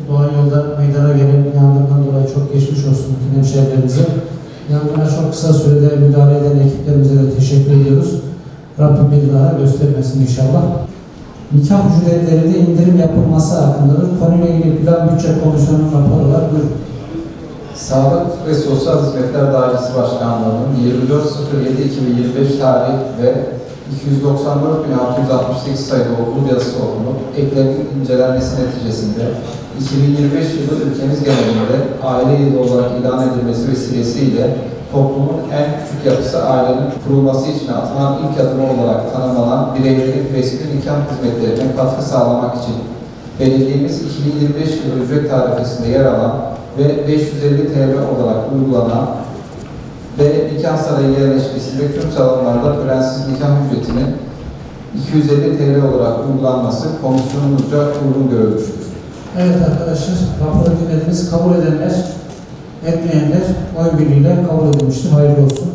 Doğan yolda meydana gelen yangından dolayı çok geçmiş olsun bütün hemşehrilerimize. Yangına çok kısa sürede müdahale eden ekiplerimize de teşekkür ediyoruz. Rabbim bir daha göstermesin inşallah. Nikah ücretlerinde indirim yapılması hakkındadır. Konuyla ilgili Plan Bütçe Komisyonu'nun raporu var. Buyurun. Sağlık ve Sosyal Hizmetler Dairesi Başkanlığı'nın 24.07.2025 tarih ve 294.668 sayılı okul yazısı olunup eklerinin incelenmesi neticesinde 2025 yılı ülkemiz genelinde aile yılı olarak ilan edilmesi vesilesiyle toplumun en küçük yapısı ailenin kurulması için atılan ilk adımı olarak tanımlanan bireylerin resmi nikah hizmetlerine katkı sağlamak için belediyemiz 2025 yılı ücret tarifesinde yer alan ve 550 TL olarak uygulanan ve nikah sarayı yerleşkesinde tüm salonlarda törensiz nikah ücretinin 250 TL olarak uygulanması komisyonumuzca uygun görülmüştür. Evet arkadaşlar, raporu dinlediniz. Kabul edenler, etmeyenler oy birliğiyle kabul edilmiştir. Hayırlı olsun.